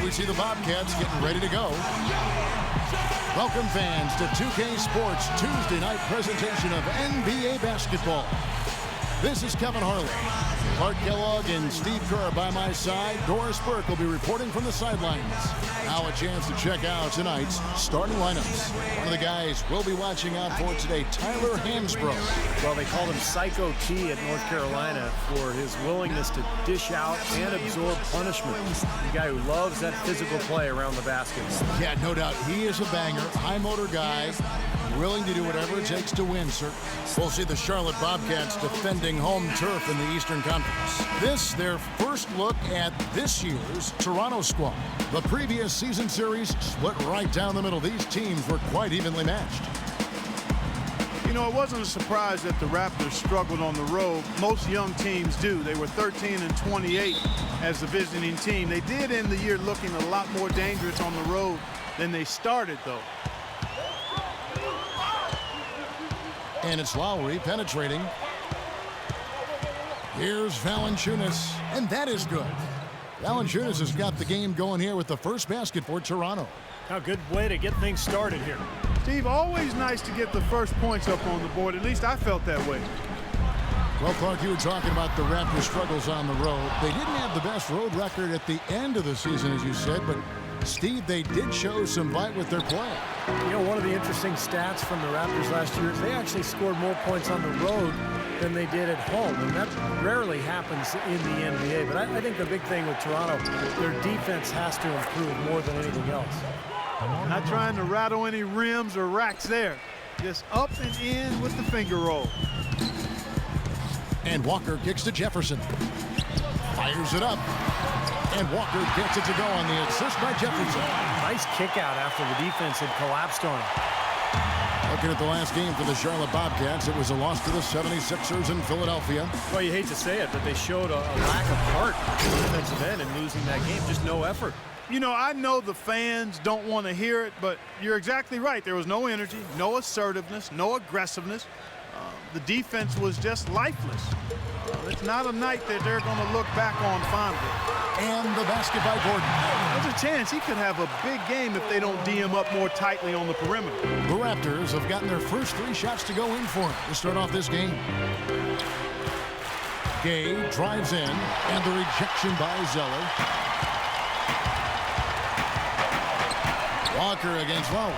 we see the Bobcats getting ready to go. Welcome fans to 2K Sports Tuesday night presentation of NBA basketball. This is Kevin Harlan. Clark Kellogg and Steve Kerr by my side. Doris Burke will be reporting from the sidelines. Now a chance to check out tonight's starting lineups. One of the guys we'll be watching out for today, Tyler Hansbrough. Well, they called him Psycho T at North Carolina for his willingness to dish out and absorb punishment. The guy who loves that physical play around the basket. Yeah, no doubt. He is a banger, high motor guy, willing to do whatever it takes to win, sir. We'll see the Charlotte Bobcats defending home turf in the Eastern Conference. This, their first look at this year's Toronto squad. The previous season series split right down the middle. These teams were quite evenly matched. You know, it wasn't a surprise that the Raptors struggled on the road. Most young teams do. They were 13-28 as the visiting team. They did end the year looking a lot more dangerous on the road than they started, though. And it's Lowry penetrating. Here's Valanciunas, and that is good. Valanciunas has got the game going here with the first basket for Toronto. A good way to get things started here. Steve, always nice to get the first points up on the board. At least I felt that way. Well, Clark, you were talking about the Raptors' struggles on the road. They didn't have the best road record at the end of the season, as you said, but Steve, they did show some bite with their play. You know, one of the interesting stats from the Raptors last year is they actually scored more points on the road than they did at home, and that rarely happens in the NBA. But I think the big thing with Toronto, their defense has to improve more than anything else. Not trying to rattle any rims or racks there. Just up and in with the finger roll. And Walker kicks to Jefferson. Fires it up. And Walker gets it to go on the assist by Jefferson. Nice kick out after the defense had collapsed on him. Looking at the last game for the Charlotte Bobcats, it was a loss to the 76ers in Philadelphia. Well, you hate to say it, but they showed a lack of heart in the defensive end in losing that game. Just no effort. You know, I know the fans don't want to hear it, but you're exactly right. There was no energy, no assertiveness, no aggressiveness. The defense was just lifeless. It's not a night that they're going to look back on fondly. And the basket by Gordon. There's a chance he could have a big game if they don't D him up more tightly on the perimeter. The Raptors have gotten their first 3 shots to go in for him to start off this game. Gay drives in, and the rejection by Zeller. Walker against Lowry.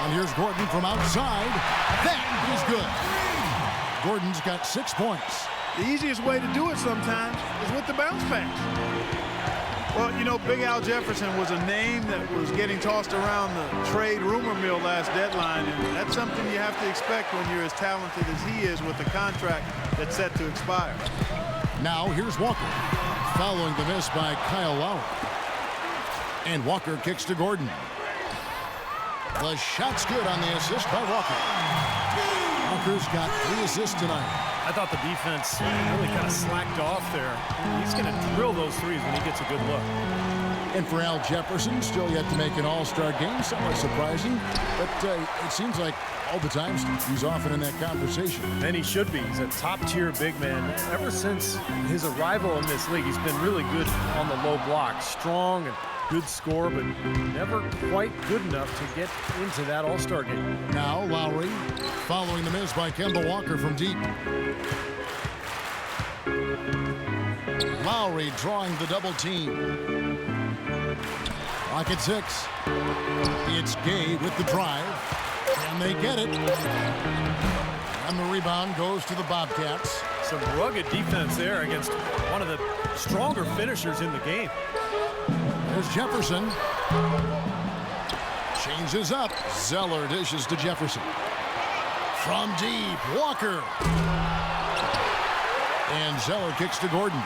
And here's Gordon from outside. That is good. Gordon's got 6 points. The easiest way to do it sometimes is with the bounce pass. Well, you know, Big Al Jefferson was a name that was getting tossed around the trade rumor mill last deadline, and that's something you have to expect when you're as talented as he is with a contract that's set to expire. Now here's Walker, following the miss by Kyle Lowry. And Walker kicks to Gordon. The shot's good on the assist by Walker. Walker's got 3 assists tonight. I thought the defense really kind of slacked off there. He's going to drill those threes when he gets a good look. And for Al Jefferson, still yet to make an all-star game, somewhat surprising. But it seems like all the time he's often in that conversation. And he should be. He's a top-tier big man. Ever since his arrival in this league, he's been really good on the low block. Strong and good score, but never quite good enough to get into that all-star game. Now Lowry, following the miss by Kemba Walker from deep. Lowry drawing the double team. Clock at 6. It's Gay with the drive, and they get it. And the rebound goes to the Bobcats. Some rugged defense there against one of the stronger finishers in the game. There's Jefferson. Changes up. Zeller dishes to Jefferson. From deep, Walker. And Zeller kicks to Gordon.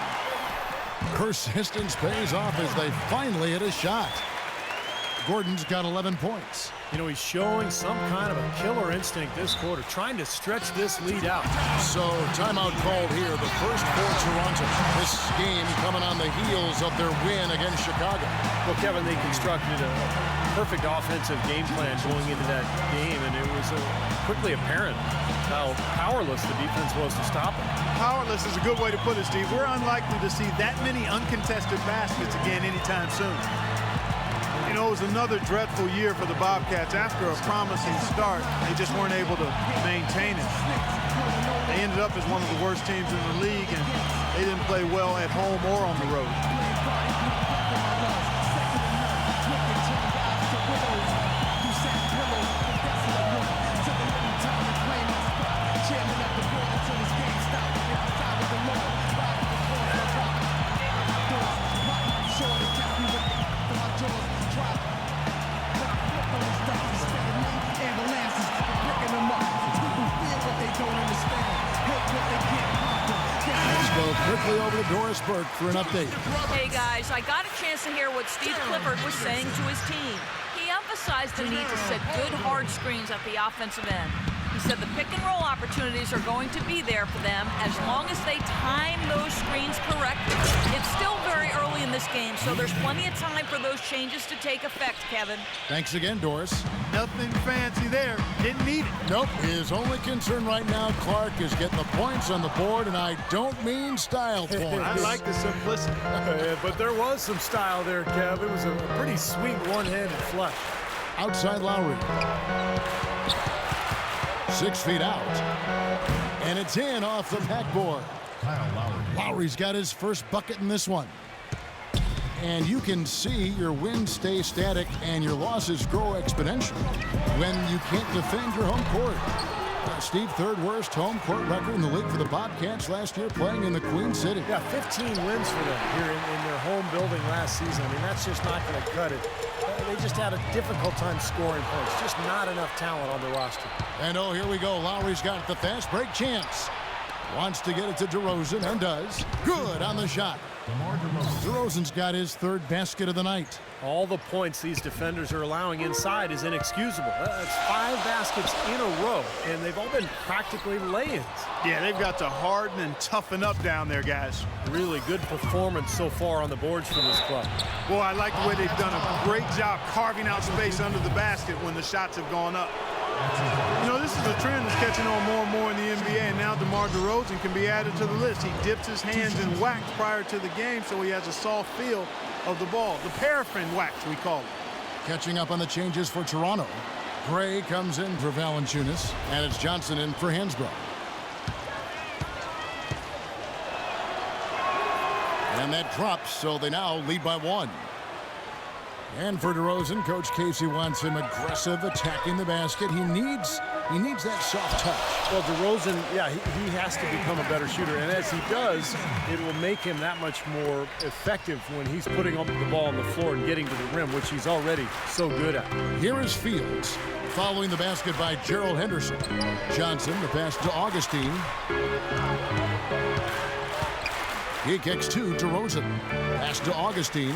Persistence pays off as they finally hit a shot. Gordon's got 11 points. You know, he's showing some kind of a killer instinct this quarter, trying to stretch this lead out. So, timeout called here, the first for Toronto. This game coming on the heels of their win against Chicago. Well, Kevin, they constructed a perfect offensive game plan going into that game, and it was a quickly apparent how powerless the defense was to stop him. Powerless is a good way to put it, Steve. We're unlikely to see that many uncontested baskets again anytime soon. You know, it was another dreadful year for the Bobcats. After a promising start, they just weren't able to maintain it. They ended up as one of the worst teams in the league, and they didn't play well at home or on the road. Quickly over to Doris Burke for an update. Hey guys, I got a chance to hear what Steve Clifford was saying to his team. He emphasized the need to set good hard screens at the offensive end. He said the pick and roll opportunities are going to be there for them as long as they time those screens correctly. It's still very early in this game, so there's plenty of time for those changes to take effect, Kevin. Thanks again, Doris. Nothing fancy there. Didn't need it. Nope. His only concern right now, Clark, is getting the points on the board, and I don't mean style points. I like the simplicity. But there was some style there, Kev. It was a pretty sweet one-handed flush. Outside Lowry. 6 feet out. And it's in off the backboard. Lowry's got his first bucket in this one. And you can see your wins stay static and your losses grow exponentially when you can't defend your home court. Steve, third worst home court record in the league for the Bobcats last year, playing in the Queen City. Yeah, 15 wins for them here in their home building last season. I mean, that's just not going to cut it. They just had a difficult time scoring points. Just not enough talent on the roster. And oh, here we go. Lowry's got the fast break chance. Wants to get it to DeRozan and does. Good on the shot. DeRozan's got his third basket of the night. All the points these defenders are allowing inside is inexcusable. That's 5 baskets in a row, and they've all been practically lay-ins. Yeah, they've got to harden and toughen up down there, guys. Really good performance so far on the boards for this club. Boy, I like the way they've done a great job carving out space under the basket when the shots have gone up. You know, this is a trend that's catching on more and more in the NBA, and now DeMar DeRozan can be added to the list. He dips his hands in wax prior to the game, so he has a soft feel of the ball. The paraffin wax, we call it. Catching up on the changes for Toronto. Gray comes in for Valanciunas, and it's Johnson in for Hansbrough. And that drops, so they now lead by 1. And for DeRozan, Coach Casey wants him aggressive, attacking the basket. He needs that soft touch. Well, DeRozan, yeah, he has to become a better shooter. And as he does, it will make him that much more effective when he's putting up the ball on the floor and getting to the rim, which he's already so good at. Here is Fields, following the basket by Gerald Henderson. Johnson, the pass to Augustine. He kicks to DeRozan. Pass to Augustine.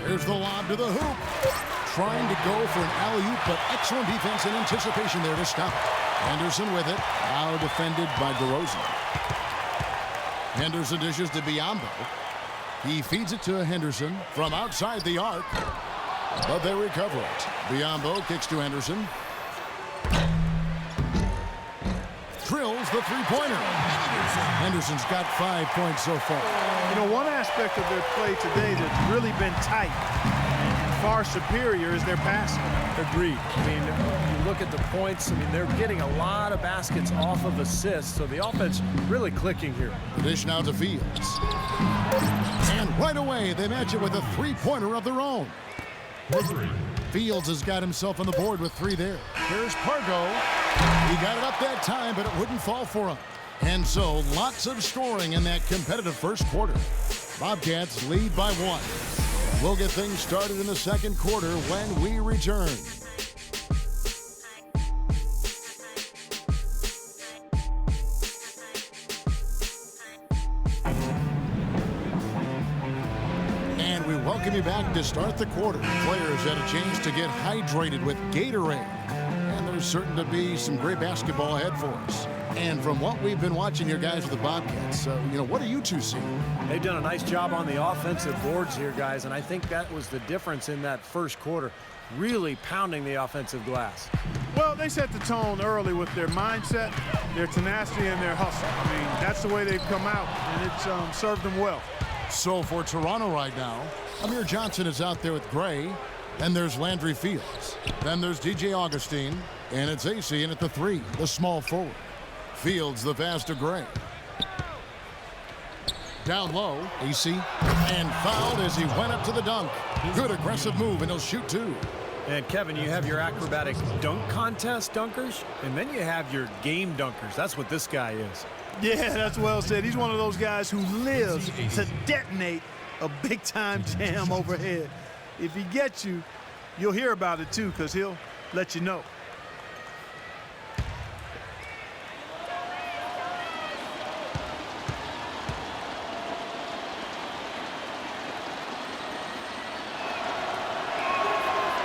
Here's the lob to the hoop. Trying to go for an alley-oop, but excellent defense and anticipation there to stop it. Henderson with it. Now defended by DeRozan. Henderson dishes to Biyombo. He feeds it to Henderson from outside the arc, but they recover it. Biyombo kicks to Henderson. Drills the three-pointer. Henderson's got 5 points so far. You know, one aspect of their play today that's really been tight and far superior is their passing. Agreed. I mean, you look at the points, I mean, they're getting a lot of baskets off of assists, so the offense really clicking here. The dish now to Fields. And right away, they match it with a three-pointer of their own. Fields has got himself on the board with 3 there. Here's Pargo. He got it up that time, but it wouldn't fall for him. And so, lots of scoring in that competitive first quarter. Bobcats lead by 1. We'll get things started in the second quarter when we return. And we welcome you back to start the quarter. Players had a chance to get hydrated with Gatorade. And there's certain to be some great basketball ahead for us. And from what we've been watching here, guys, with the Bobcats, what are you two seeing? They've done a nice job on the offensive boards here, guys, and I think that was the difference in that first quarter, really pounding the offensive glass. Well, they set the tone early with their mindset, their tenacity, and their hustle. I mean, that's the way they've come out, and it's served them well. So for Toronto right now, Amir Johnson is out there with Gray. Then there's Landry Fields. Then there's DJ Augustine. And it's AC in at the 3, the small forward. Fields the pass to Gray. Down low, AC. And fouled as he went up to the dunk. Good aggressive move, and he'll shoot 2. And Kevin, you have your acrobatic dunk contest dunkers, and then you have your game dunkers. That's what this guy is. Yeah, that's well said. He's one of those guys who lives to detonate a big-time jam overhead. If he gets you, you'll hear about it too, because he'll let you know.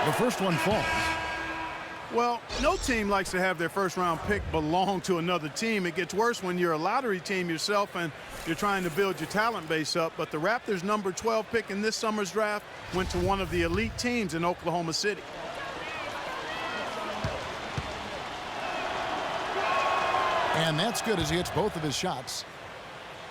The first one falls. Well, no team likes to have their first-round pick belong to another team. It gets worse when you're a lottery team yourself and you're trying to build your talent base up. But the Raptors' number 12 pick in this summer's draft went to one of the elite teams in Oklahoma City. And that's good as he hits both of his shots.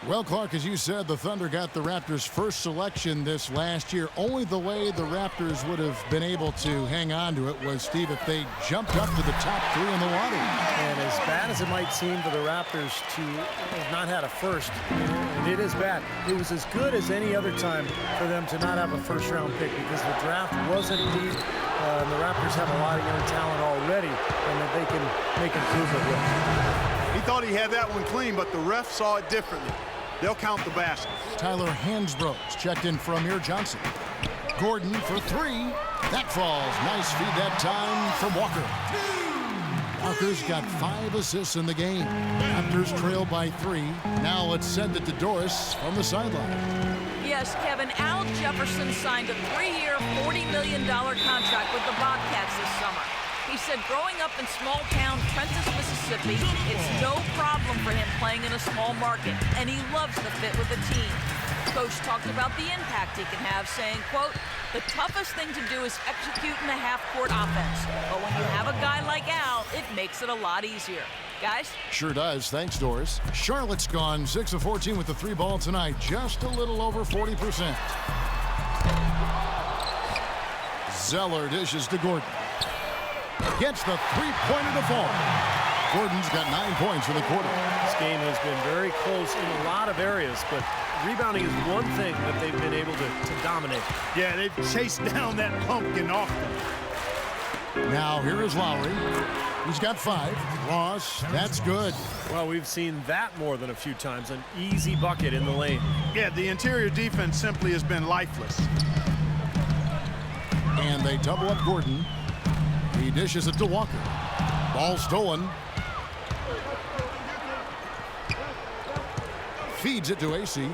Well, Clark, as you said, the Thunder got the Raptors' first selection this last year. Only the way the Raptors would have been able to hang on to it was, Steve, if they jumped up to the top 3 in the lottery. And as bad as it might seem for the Raptors to have not had a first, and it is bad, it was as good as any other time for them to not have a first-round pick because the draft wasn't deep. And the Raptors have a lot of young talent already, and that they can make improvement with. He thought he had that one clean, but the ref saw it differently. They'll count the basket. Tyler Hansbrough's checked in from Amir Johnson. Gordon for 3. That falls. Nice feed that time from Walker. Walker's got 5 assists in the game. Raptors trail by 3. Now let's send it to Doris from the sideline. Yes, Kevin, Al Jefferson signed a 3-year, $40 million contract with the Bobcats this summer. He said growing up in small-town Prentiss, Mississippi, it's no problem for him playing in a small market, and he loves the fit with the team. Coach talked about the impact he can have, saying, quote, the toughest thing to do is execute in the half-court offense, but when you have a guy like Al, it makes it a lot easier. Guys? Sure does. Thanks, Doris. Charlotte's gone 6 of 14 with the 3 ball tonight, just a little over 40%. Zeller dishes to Gordon. Gets the 3-pointer to fall. Gordon's got 9 points for the quarter. This game has been very close in a lot of areas, but rebounding is one thing that they've been able to dominate. Yeah, they've chased down that pumpkin often. Now here is Lowry. He's got 5. Ross, that's good. Well, we've seen that more than a few times. An easy bucket in the lane. Yeah, the interior defense simply has been lifeless. And they double up Gordon. He dishes it to Walker. Ball stolen. Feeds it to AC.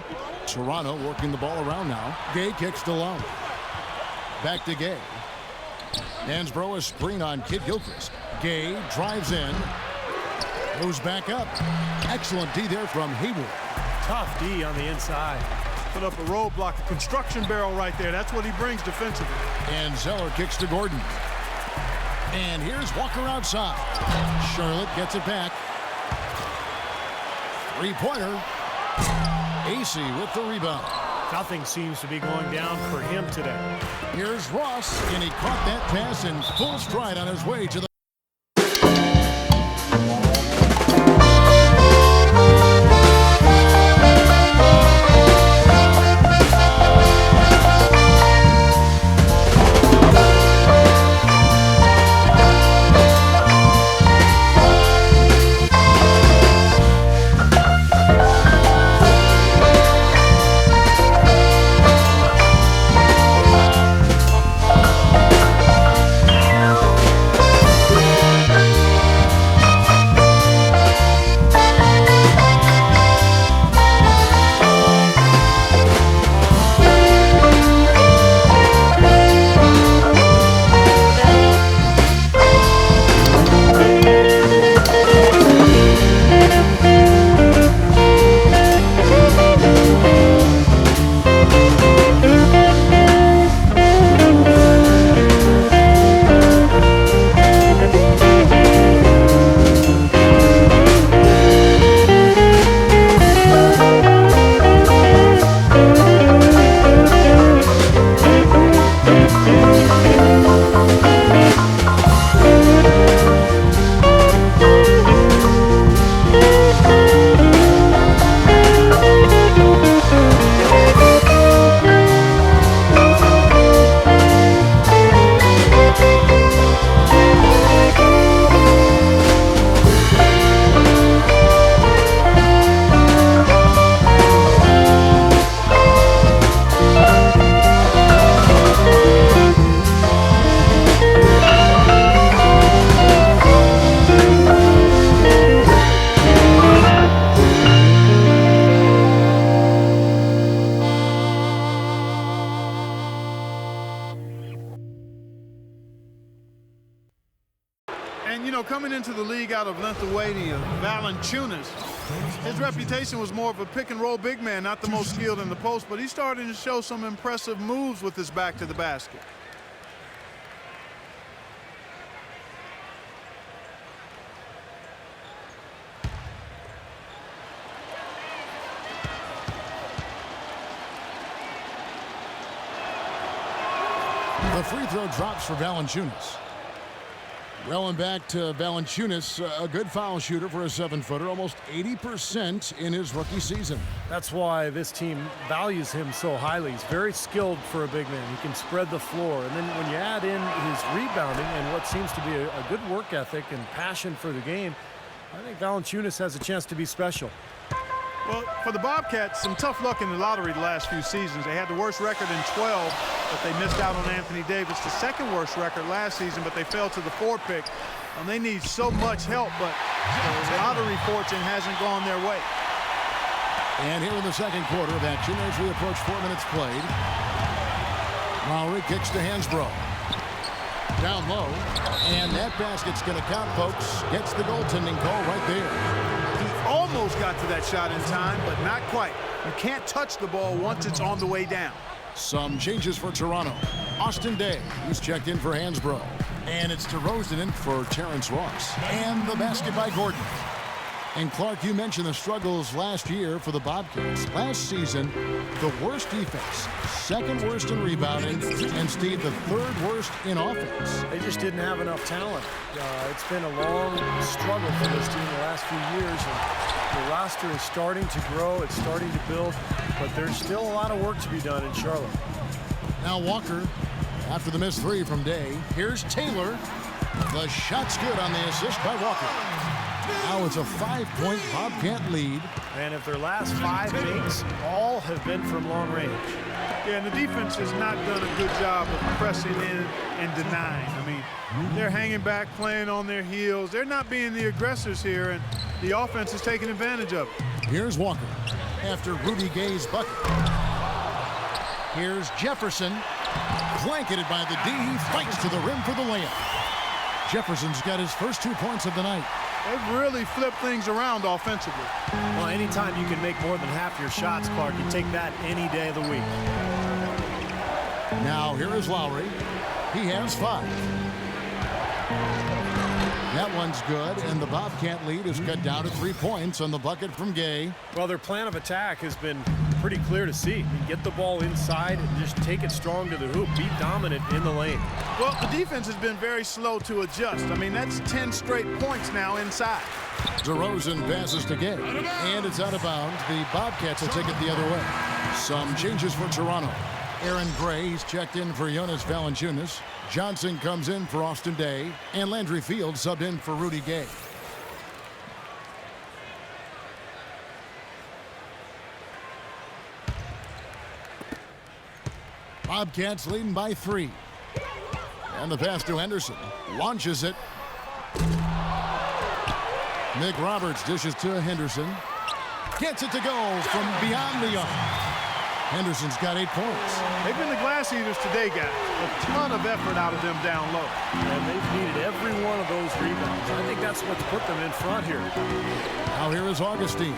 Toronto working the ball around now. Gay kicks to Lowry. Back to Gay. Hansbrough a screen on Kid Gilchrist. Gay drives in. Goes back up. Excellent D there from Hayward. Tough D on the inside. Put up a roadblock, a construction barrel right there. That's what he brings defensively. And Zeller kicks to Gordon. And here's Walker outside. Charlotte gets it back. 3-pointer. AC with the rebound. Nothing seems to be going down for him today. Here's Ross, and he caught that pass in full stride on his way to the coming into the league out of Lithuania, Valanciunas, his reputation was more of a pick-and-roll big man, not the most skilled in the post, but he's starting to show some impressive moves with his back to the basket. The free throw drops for Valanciunas. Rolling back to Valanciunas, a good foul shooter for a 7-footer, almost 80% in his rookie season. That's why this team values him so highly. He's very skilled for a big man. He can spread the floor. And then when you add in his rebounding and what seems to be a good work ethic and passion for the game, I think Valanciunas has a chance to be special. Well, for the Bobcats, some tough luck in the lottery the last few seasons. They had the worst record in 12, but they missed out on Anthony Davis. The second worst record last season, but they fell to the 4th pick. And they need so much help, but the lottery fortune hasn't gone their way. And here in the second quarter of action, as we approach 4 minutes played, Lowry kicks to Hansbrough. Down low, and that basket's going to count, folks. Gets the goaltending call right there. Almost got to that shot in time, but not quite. You can't touch the ball once it's on the way down. Some changes for Toronto. Austin Day, he's checked in for Hansbrough. And it's DeRozan in for Terrence Ross. And the basket by Gordon. And Clark, you mentioned the struggles last year for the Bobcats. Last season, the worst defense, second worst in rebounding, and Steve, the third worst in offense. They just didn't have enough talent. It's been a long struggle for this team the last few years. And the roster is starting to grow. It's starting to build. But there's still a lot of work to be done in Charlotte. Now Walker, after the missed three from Day. Here's Taylor. The shot's good on the assist by Walker. Now it's a 5-point Bobcat lead. And if their last 5 makes, all have been from long range. Yeah, and the defense has not done a good job of pressing in and denying. I mean, they're hanging back, playing on their heels. They're not being the aggressors here, and the offense is taking advantage of it. Here's Walker after Rudy Gay's bucket. Here's Jefferson, blanketed by the D. He fights to the rim for the layup. Jefferson's got his first 2 points of the night. They've really flipped things around offensively. Well, anytime you can make more than half your shots, Clark, you take that any day of the week. Now here is Lowry. He has 5. That one's good, and the Bobcat lead is cut down to 3 points on the bucket from Gay. Well, their plan of attack has been pretty clear to see. Get the ball inside and just take it strong to the hoop. Be dominant in the lane. Well, the defense has been very slow to adjust. I mean, that's 10 straight points now inside. DeRozan passes to Gay, and it's out of bounds. The Bobcats will take it the other way. Some changes for Toronto. Aaron Gray, he's checked in for Jonas Valanciunas. Johnson comes in for Austin Day, and Landry Fields subbed in for Rudy Gay. Bobcats leading by 3. And the pass to Henderson. Launches it. Nick Roberts dishes to Henderson. Gets it to go from beyond the arc. Henderson's got 8 points. They've been the glass eaters today, guys. A ton of effort out of them down low. And they've needed every one of those rebounds. I think that's what's put them in front here. Now here is Augustine.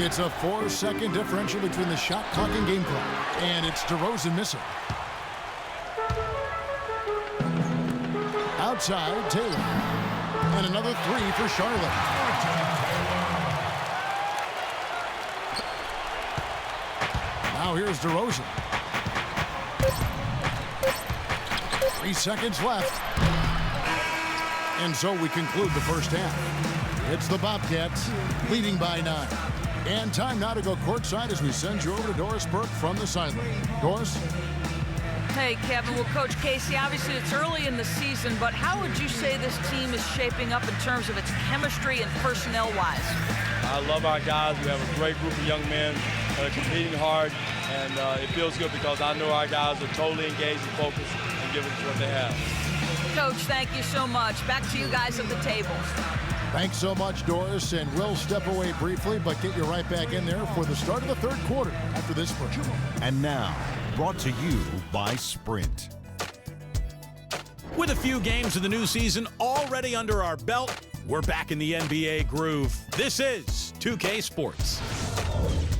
It's a 4-second differential between the shot clock and game clock. And it's DeRozan missing. Outside, Taylor. And another 3 for Charlotte. Now here's DeRozan. 3 seconds left. And so we conclude the first half. It's the Bobcats leading by 9. And time now to go courtside as we send you over to Doris Burke from the sideline. Doris? Hey, Kevin. Well, Coach Casey, obviously it's early in the season, but how would you say this team is shaping up in terms of its chemistry and personnel-wise? I love our guys. We have a great group of young men that are competing hard, and it feels good because I know our guys are totally engaged and focused and giving us what they have. Coach, thank you so much. Back to you guys at the table. Thanks so much, Doris, and we'll step away briefly, but get you right back in there for the start of the third quarter after this break. And now, brought to you by Sprint. With a few games of the new season already under our belt, we're back in the NBA groove. This is 2K Sports.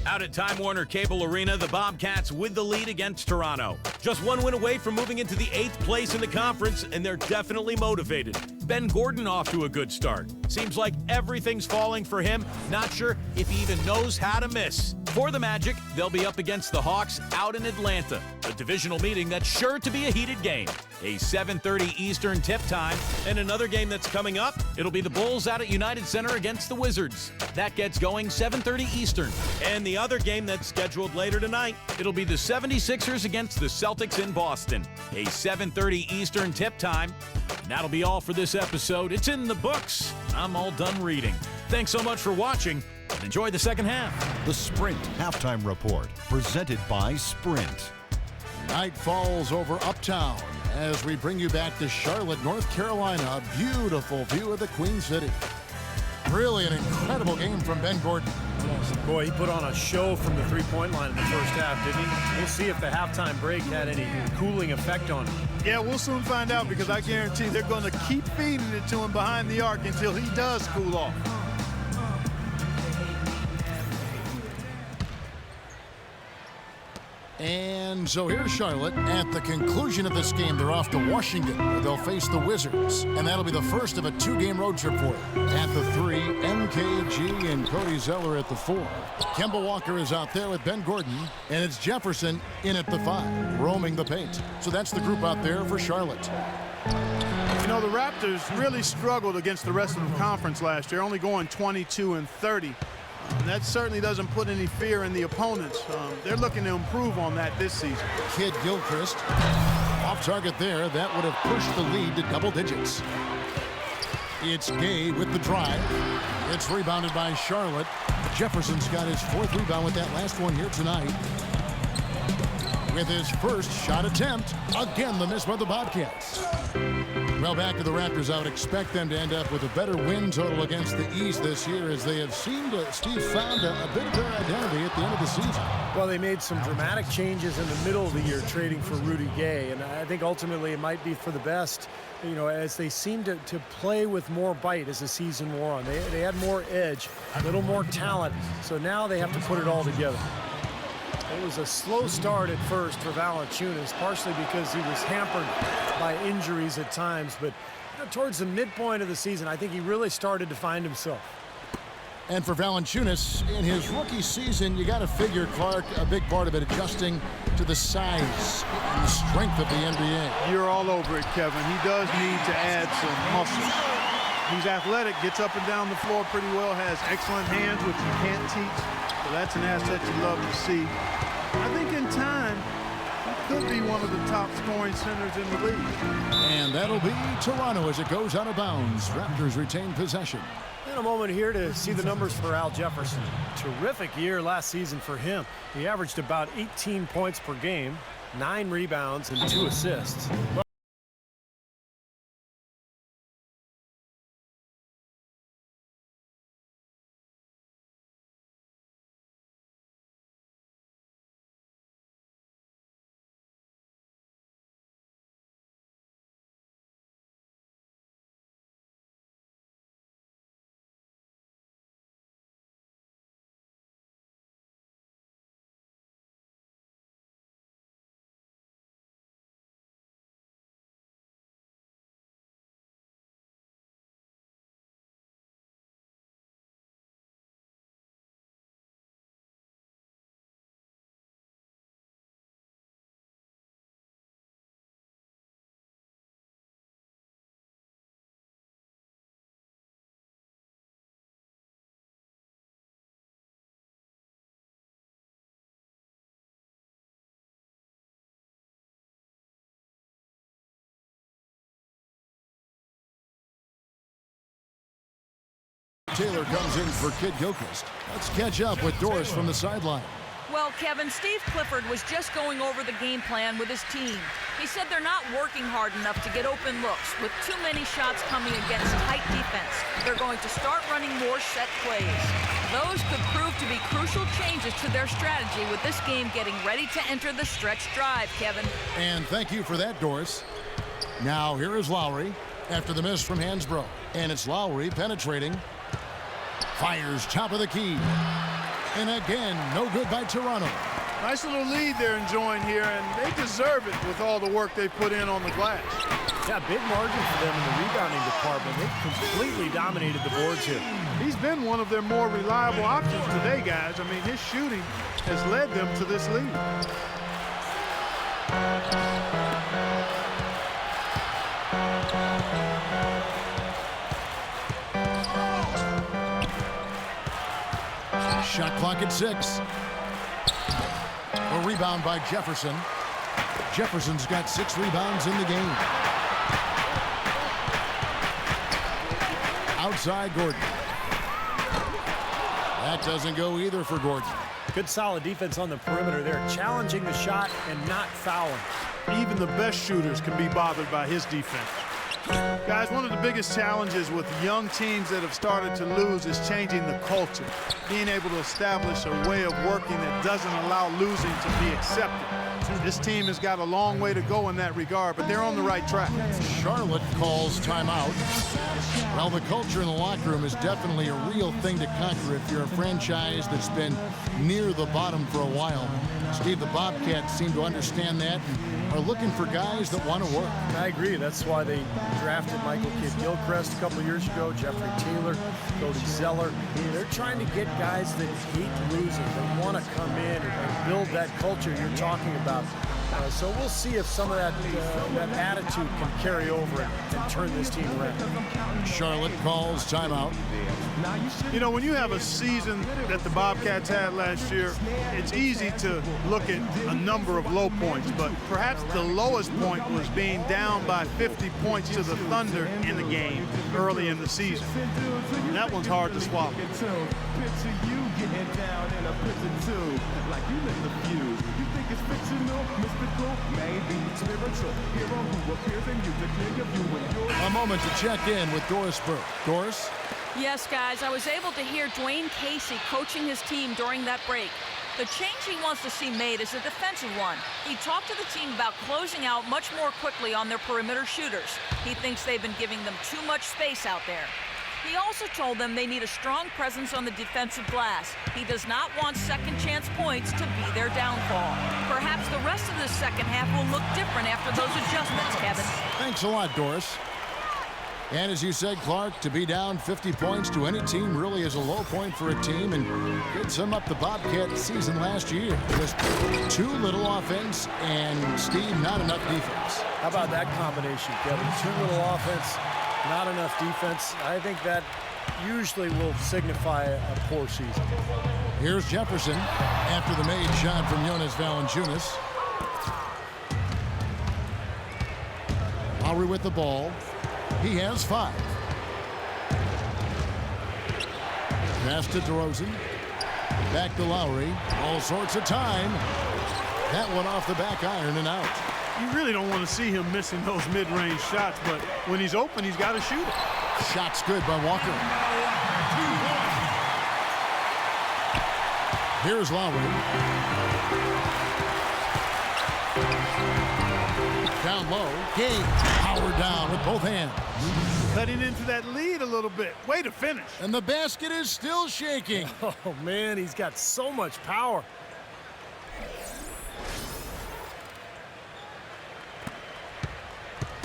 Out at Time Warner Cable Arena, the Bobcats with the lead against Toronto. Just one win away from moving into the 8th place in the conference, and they're definitely motivated. Ben Gordon off to a good start. Seems like everything's falling for him. Not sure if he even knows how to miss. For the Magic, they'll be up against the Hawks out in Atlanta. A divisional meeting that's sure to be a heated game. A 7:30 Eastern tip time. And another game that's coming up, it'll be the Bulls out at United Center against the Wizards. That gets going 7:30 Eastern. And the other game that's scheduled later tonight, it'll be the 76ers against the Celtics in Boston. A 7:30 Eastern tip time. And that'll be all for this episode. It's in the books. I'm all done reading. Thanks so much for watching. And enjoy the second half. The Sprint Halftime Report, presented by Sprint. Night falls over Uptown as we bring you back to Charlotte, North Carolina. A beautiful view of the Queen City. Really an incredible game from Ben Gordon. Boy, he put on a show from the three-point line in the first half, didn't he? We'll see if the halftime break had any cooling effect on him. Yeah, we'll soon find out, because I guarantee they're going to keep feeding it to him behind the arc until he does cool off. And so here's Charlotte. At the conclusion of this game, they're off to Washington, where they'll face the Wizards. And that'll be the first of a 2-game road trip for them. At the 3, MKG and Cody Zeller at the 4. Kemba Walker is out there with Ben Gordon. And it's Jefferson in at the 5, roaming the paint. So that's the group out there for Charlotte. You know, the Raptors really struggled against the rest of the conference last year, only going 22-30. That certainly doesn't put any fear in the opponents. They're looking to improve on that this season. Kid Gilchrist off target there. That would have pushed the lead to double digits. It's Gay with the drive. It's rebounded by Charlotte. Jefferson's got his 4th rebound with that last one here tonight. With his first shot attempt, again the miss by the Bobcats. Well, back to the Raptors, I would expect them to end up with a better win total against the East this year, as they have seemed to, Steve, found a bit of their identity at the end of the season. Well, they made some dramatic changes in the middle of the year, trading for Rudy Gay, and I think ultimately it might be for the best, you know, as they seem to play with more bite as the season wore on. They had more edge, a little more talent, so now they have to put it all together. It was a slow start at first for Valanciunas, partially because he was hampered by injuries at times. But towards the midpoint of the season, I think he really started to find himself. And for Valanciunas, in his rookie season, you got to figure, Clark, a big part of it adjusting to the size and the strength of the NBA. You're all over it, Kevin. He does need to add some muscle. He's athletic, gets up and down the floor pretty well, has excellent hands, which you can't teach. So that's an asset you love to see. I think in time, he could be one of the top scoring centers in the league. And that'll be Toronto as it goes out of bounds. Raptors retain possession. In a moment here to see the numbers for Al Jefferson. Terrific year last season for him. He averaged about 18 points per game, 9 rebounds, and 2 assists. Taylor comes in for Kid Gilchrist. Let's catch up with Doris from the sideline. Well, Kevin, Steve Clifford was just going over the game plan with his team. He said they're not working hard enough to get open looks, with too many shots coming against tight defense. They're going to start running more set plays. Those could prove to be crucial changes to their strategy, with this game getting ready to enter the stretch drive, Kevin. And thank you for that, Doris. Now here is Lowry after the miss from Hansbrough. And it's Lowry penetrating. Fires top of the key. And again, no good by Toronto. Nice little lead they're enjoying here, and they deserve it with all the work they put in on the glass. Yeah, big margin for them in the rebounding department. They completely dominated the boards here. He's been one of their more reliable options today, guys. I mean, his shooting has led them to this lead. Shot clock at 6. A rebound by Jefferson. Jefferson's got 6 rebounds in the game. Outside Gordon. That doesn't go either for Gordon. Good solid defense on the perimeter there, challenging the shot and not fouling. Even the best shooters can be bothered by his defense. Guys, one of the biggest challenges with young teams that have started to lose is changing the culture. Being able to establish a way of working that doesn't allow losing to be accepted. This team has got a long way to go in that regard, but they're on the right track. Charlotte calls timeout. Well, the culture in the locker room is definitely a real thing to conquer if you're a franchise that's been near the bottom for a while. Steve, the Bobcats seem to understand that and are looking for guys that want to work. I agree. That's why they drafted Michael Kidd-Gilchrist a couple years ago, Jeffrey Taylor, Cody Zeller. They're trying to get guys that hate losing, that want to come in and build that culture you're talking about. So we'll see if some of that attitude can carry over and turn this team around. Charlotte calls timeout. You know, when you have a season that the Bobcats had last year, it's easy to look at a number of low points, but perhaps the lowest point was being down by 50 points to the Thunder in the game early in the season. And that one's hard to swallow. A moment to check in with Doris Burke. Doris? Yes, guys, I was able to hear Dwayne Casey coaching his team during that break. The change he wants to see made is a defensive one. He talked to the team about closing out much more quickly on their perimeter shooters. He thinks they've been giving them too much space out there. He also told them they need a strong presence on the defensive glass. He does not want second chance points to be their downfall. Perhaps the rest of the second half will look different after those adjustments, Kevin. Thanks a lot, Doris. And as you said, Clark, to be down 50 points to any team really is a low point for a team, and could sum up the Bobcat season last year. Just too little offense and, Steve, not enough defense. How about that combination, Kevin? Too little offense, not enough defense. I think that usually will signify a poor season. Here's Jefferson after the made shot from Jonas Valanciunas. Lowry with the ball. He has 5. Pass to DeRozan. Back to Lowry. All sorts of time. That one off the back iron and out. You really don't want to see him missing those mid-range shots, but when he's open, he's got to shoot it. Shot's good by Walker. Here's Lowry. Down low. Game. Powered down with both hands. Cutting into that lead a little bit. Way to finish. And the basket is still shaking. Oh, man, he's got so much power.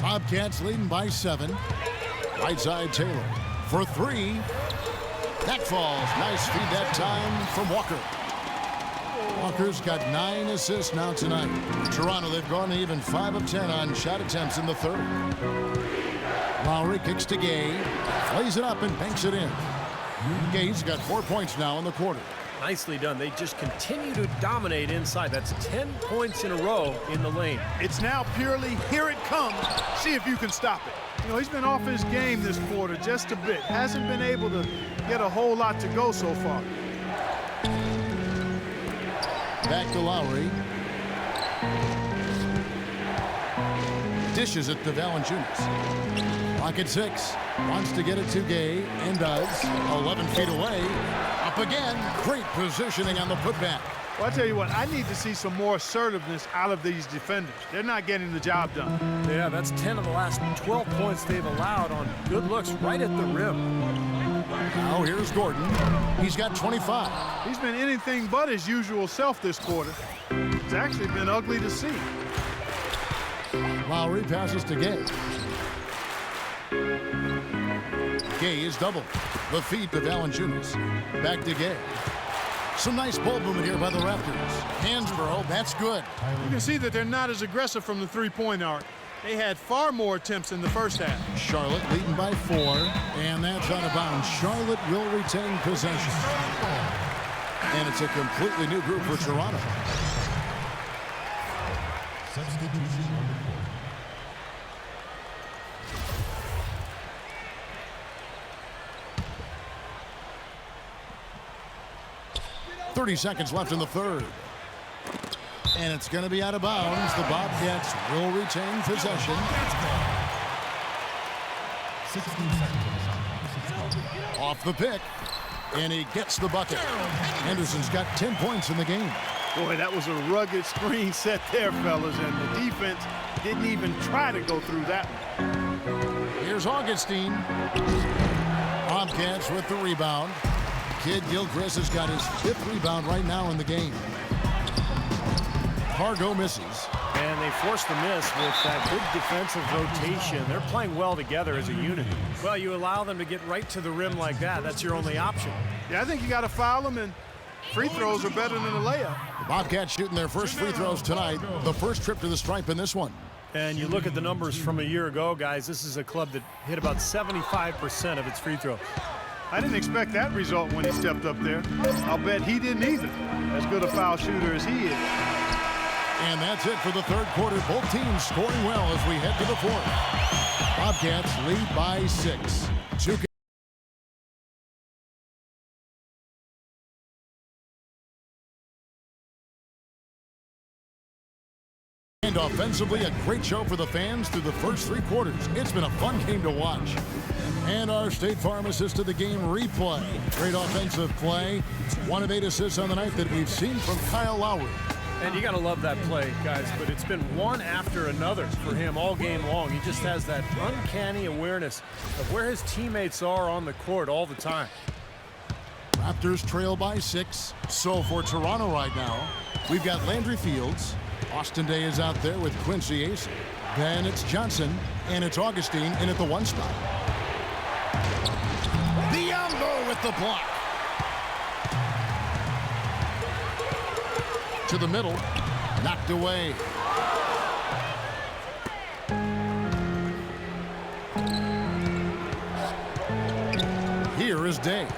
Bobcats leading by 7. Right side Taylor for 3. That falls. Nice feed that time from Walker. Walker's got 9 assists now tonight. Toronto, they've gone even 5 of 10 on shot attempts in the third. Lowry kicks to Gay, lays it up and banks it in. Gay's got 4 points now in the quarter. Nicely done. They just continue to dominate inside. That's 10 points in a row in the lane. It's now purely here it comes. See if you can stop it. You know, he's been off his game this quarter just a bit. Hasn't been able to get a whole lot to go so far. Back to Lowry. Dishes it to Valanciunas. Clock at 6. Wants to get it to Gay and does. 11 feet away. Up again. Great positioning on the putback. Well, I tell you what, I need to see some more assertiveness out of these defenders. They're not getting the job done. Yeah, that's 10 of the last 12 points they've allowed on good looks right at the rim. Now here's Gordon. He's got 25. He's been anything but his usual self this quarter. It's actually been ugly to see. Lowry passes to Gay. Gay is doubled. The feed to Valanciunas. Back to Gay. Some nice ball movement here by the Raptors. Hansborough, that's good. You can see that they're not as aggressive from the three-point arc. They had far more attempts in the first half. Charlotte leading by 4, and that's out of bounds. Charlotte will retain possession. And it's a completely new group for Toronto. Substitution on the court. 30 seconds left in the third. And it's going to be out of bounds. The Bobcats will retain possession. 16 seconds on the shot. Off the pick. And he gets the bucket. Henderson's got 10 points in the game. Boy, that was a rugged screen set there, fellas, and the defense didn't even try to go through that one. Here's Augustine. Bobcats with the rebound. Kid Gilchrist has got his 5th rebound right now in the game. Hargo misses. And they forced the miss with that good defensive rotation. They're playing well together as a unit. Well, you allow them to get right to the rim like that. That's your only option. Yeah, I think you got to foul them, and free throws are better than a layup. The Bobcats shooting their first free throws tonight. The first trip to the stripe in this one. And you look at the numbers from a year ago, guys. This is a club that hit about 75% of its free throws. I didn't expect that result when he stepped up there. I'll bet he didn't either. As good a foul shooter as he is. And that's it for the third quarter. Both teams scoring well as we head to the fourth. Bobcats lead by 6. 2K. And offensively, a great show for the fans through the first 3 quarters. It's been a fun game to watch. And our State Farm assist to the game replay. Great offensive play. 1 of 8 assists on the night that we've seen from Kyle Lowry. And you got to love that play, guys, but it's been one after another for him all game long. He just has that uncanny awareness of where his teammates are on the court all the time. Raptors trail by 6. So for Toronto right now, we've got Landry Fields. Austin Day is out there with Quincy Ace. Then it's Johnson, and it's Augustine in at the 1 spot. Biombo with the block. To the middle, knocked away. Here is Day.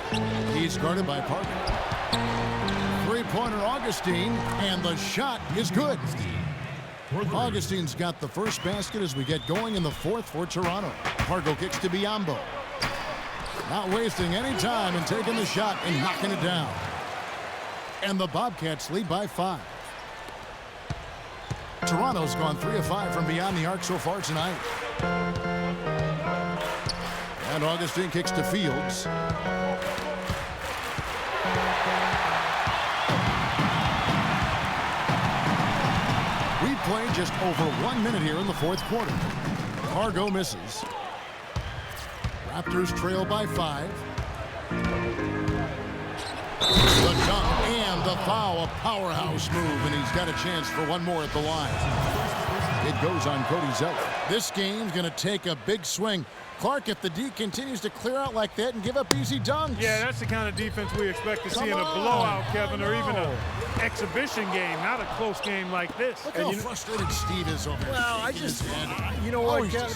He's guarded by Parker. Three-pointer Augustine, and the shot is good. Augustine's got the first basket as we get going in the fourth for Toronto. Pargo kicks to Biombo. Not wasting any time and taking the shot and knocking it down. And the Bobcats lead by 5. Toronto's gone 3 of 5 from beyond the arc so far tonight. And Augustine kicks to Fields. We play just over 1 minute here in the fourth quarter. Pargo misses. Raptors trail by 5. The dunk and the foul, a powerhouse move, and he's got a chance for one more at the line. It goes on Cody Zeller. This game's going to take a big swing. Clark, if the D continues to clear out like that and give up easy dunks. Yeah, that's the kind of defense we expect to see in a blowout, Kevin, or even an exhibition game, not a close game like this. Look how frustrated Steve is over here. Well, I just, you know what, Kevin?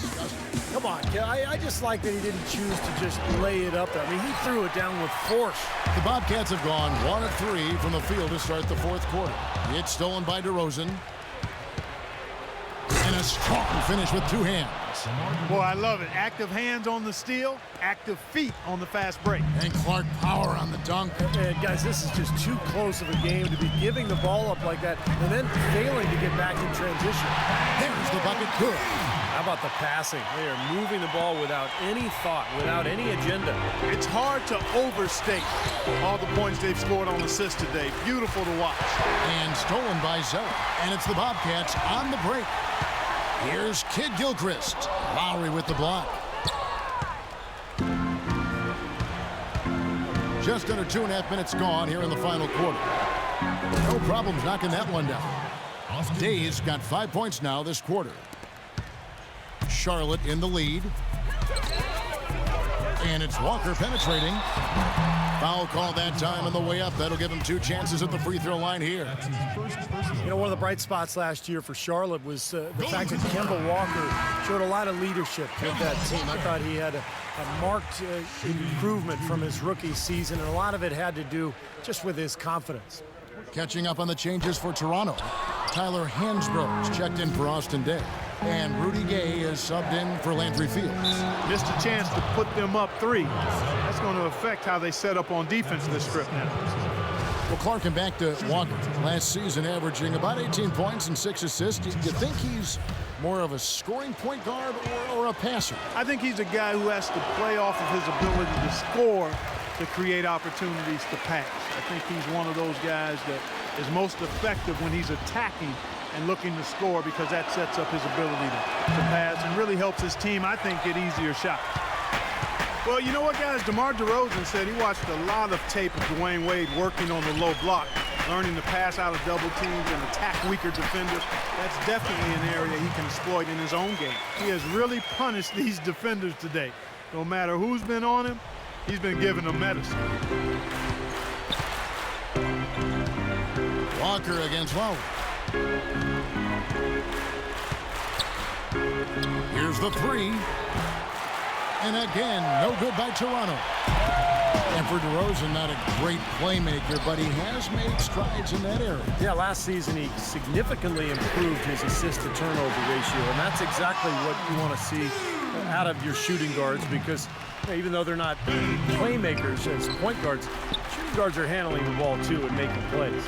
Come on, Kevin. I just like that he didn't choose to just lay it up there. I mean, he threw it down with force. The Bobcats have gone 1 of 3 from the field to start the fourth quarter. It's stolen by DeRozan. And a a strong finish with two hands. Boy, I love it. Active hands on the steal, active feet on the fast break. And Clark power on the dunk. And guys, this is just too close of a game to be giving the ball up like that and then failing to get back in transition. There's the bucket. Good. How about the passing? They are moving the ball without any thought, without any agenda. It's hard to overstate all the points they've scored on assists today. Beautiful to watch. And stolen by Zeller. And it's the Bobcats on the break. Here's Kid Gilchrist. Lowry with the block. Just under 2.5 minutes gone here in the final quarter. No problems knocking that one down. Days got 5 points now this quarter. Charlotte in the lead. And it's Walker penetrating. Foul call that time on the way up. That'll give him 2 chances at the free throw line here. You know, one of the bright spots last year for Charlotte was the fact that Kemba Walker showed a lot of leadership with that team. I thought he had a marked improvement from his rookie season, and a lot of it had to do just with his confidence. Catching up on the changes for Toronto. Tyler Hansbrough checked in for Austin Day. And Rudy Gay is subbed in for Landry Fields. Missed a chance to put them up 3. That's going to affect how they set up on defense this trip now. Well, Clark and back to Walker. Last season averaging about 18 points and 6 assists. Do you think he's more of a scoring point guard or a passer? I think he's a guy who has to play off of his ability to score to create opportunities to pass. I think he's one of those guys that is most effective when he's attacking and looking to score, because that sets up his ability to pass and really helps his team, I think, get easier shots. Well, you know what, guys? DeMar DeRozan said he watched a lot of tape of Dwayne Wade working on the low block, learning to pass out of double teams and attack weaker defenders. That's definitely an area he can exploit in his own game. He has really punished these defenders today. No matter who's been on him, he's been giving them medicine. Walker against Lowry. Here's the 3. And again, no good by Toronto. And for DeRozan, not a great playmaker, but he has made strides in that area. Yeah, last season he significantly improved his assist-to-turnover ratio, and that's exactly what you want to see out of your shooting guards, because even though they're not playmakers as point guards, shooting guards are handling the ball too and making plays.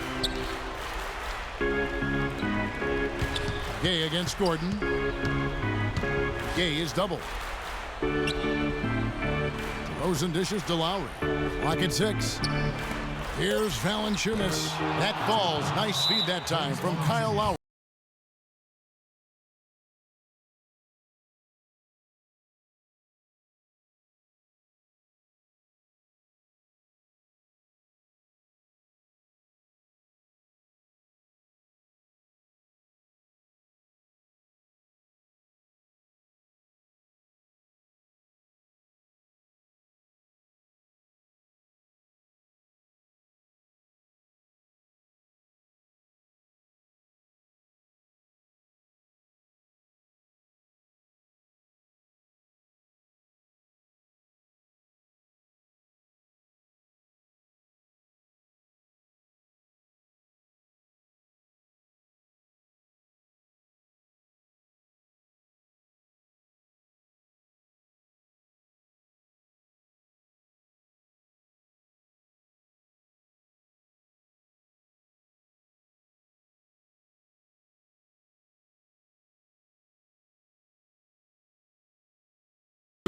Gay against Gordon. Gay is double. DeRozan dishes to Lowry. Lock at 6. Here's Valanciunas. That falls. Nice feed that time from Kyle Lowry.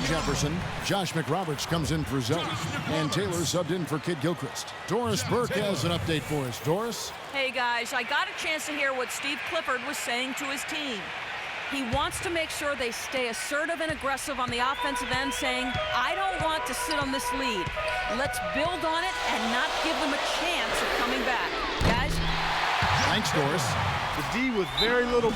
Jefferson. Josh McRoberts comes in for Zeller. And Taylor subbed in for Kid Gilchrist. Doris Burke has an update for us. Doris? Hey, guys, I got a chance to hear what Steve Clifford was saying to his team. He wants to make sure they stay assertive and aggressive on the offensive end, saying, I don't want to sit on this lead. Let's build on it and not give them a chance of coming back. Guys? Thanks, Doris. The D with very little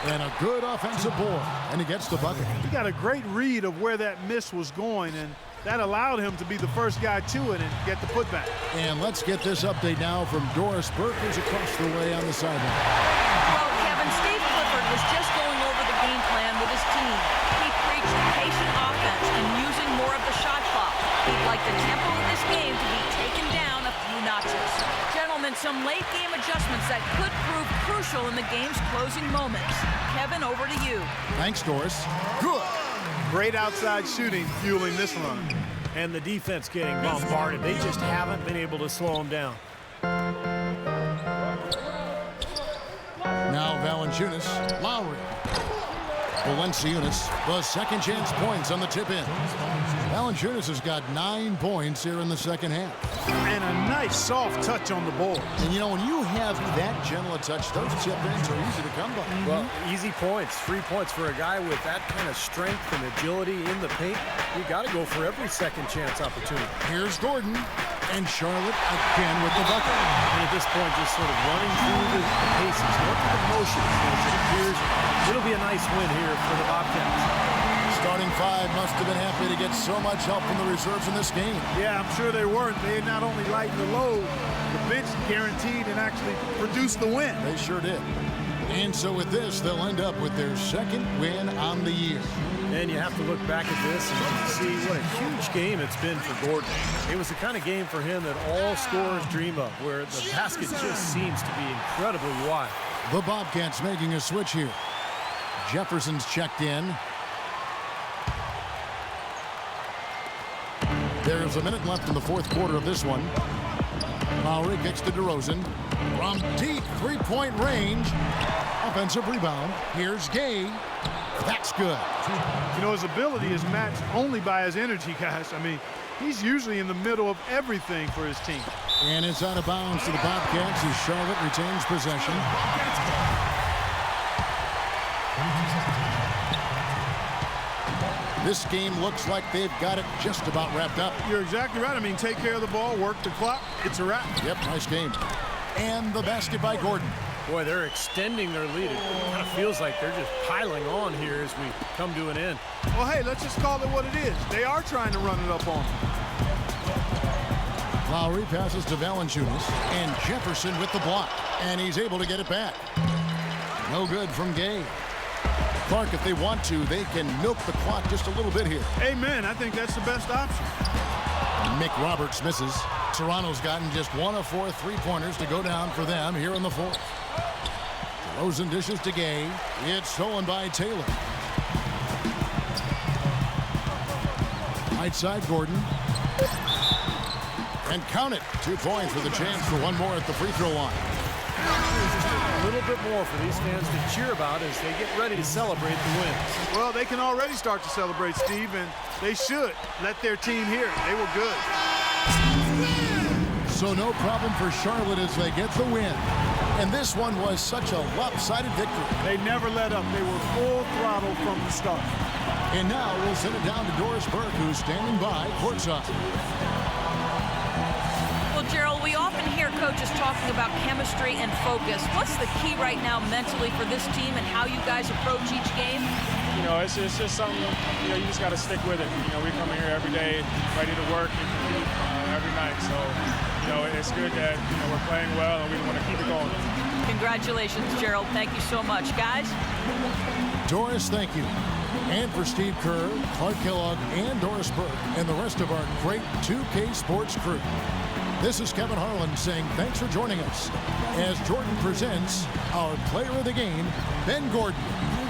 And a good offensive board, and he gets the bucket. He got a great read of where that miss was going, and that allowed him to be the first guy to it and get the putback. And let's get this update now from Doris Burke, who's across the way on the sideline. Well, Kevin, Steve Clifford was just going over the game plan with his team. He preached patient offense and using more of the shot clock. He'd like the tempo of this game to be taken down a few notches. Gentlemen, some late game adjustments that could prove crucial in the game's closing moments. Kevin, over to you. Thanks, Doris. Good. Great outside shooting fueling this run. And the defense getting bombarded. They just haven't been able to slow them down. Now Valanciunas, Lowry. Valanciunas, the second chance points on the tip-in. Valanciunas has got 9 points here in the second half. And a nice soft touch on the ball. And you know, when you have that gentle a touch, those tip-ins are easy to come by. Well, easy points, free points for a guy with that kind of strength and agility in the paint. You got to go for every second chance opportunity. Here's Gordon, and Charlotte again with the bucket. And at this point, just sort of running through the paces, going through the motions as it appears. It'll be a nice win here for the Bobcats. Starting five must have been happy to get so much help from the reserves in this game. Yeah, I'm sure they weren't. They had not only lightened the load, the bench guaranteed and actually produced the win. They sure did. And so with this, they'll end up with their second win on the year. And you have to look back at this and see what a huge game it's been for Gordon. It was the kind of game for him that all scorers dream of, where the basket just seems to be incredibly wide. The Bobcats making a switch here. Jefferson's checked in. There's a minute left in the fourth quarter of this one. Lowry kicks to DeRozan. From deep three-point range. Offensive rebound. Here's Gay. That's good. You know, his ability is matched only by his energy, guys. I mean, he's usually in the middle of everything for his team. And it's out of bounds to the Bobcats as Charlotte retains possession. This game looks like they've got it just about wrapped up. You're exactly right. I mean, take care of the ball, work the clock. It's a wrap. Yep, nice game. And the basket by Gordon. Boy, they're extending their lead. It kind of feels like they're just piling on here as we come to an end. Well, hey, let's just call it what it is. They are trying to run it up on them. Lowry passes to Valanciunas, and Jefferson with the block. And he's able to get it back. No good from Gay. Clark, if they want to, they can milk the clock just a little bit here. Amen. I think that's the best option. Mick Roberts misses. Toronto's gotten just 1 of 4 three-pointers to go down for them here in the fourth. DeRozan dishes to Gay. It's stolen by Taylor. Right side, Gordon. And count it. 2 points with a chance for one more at the free throw line. A little bit more for these fans to cheer about as they get ready to celebrate the win. Well, they can already start to celebrate, Steve, and they should let their team hear it. They were good. So no problem for Charlotte as they get the win. And this one was such a lopsided victory. They never let up. They were full throttle from the start. And now we'll send it down to Doris Burke, who's standing by courtside. Well, Gerald, we often hear coaches talking about chemistry and focus. What's the key right now mentally for this team and how you guys approach each game? You know, it's just something, you know, you just got to stick with it. You know, we come here every day ready to work and compete every night. So, you know, it's good that, you know, we're playing well and we want to keep it going. Congratulations, Gerald. Thank you so much. Guys? Doris, thank you. And for Steve Kerr, Clark Kellogg, and Doris Burke, and the rest of our great 2K Sports crew. This is Kevin Harlan saying thanks for joining us as Jordan presents our player of the game, Ben Gordon.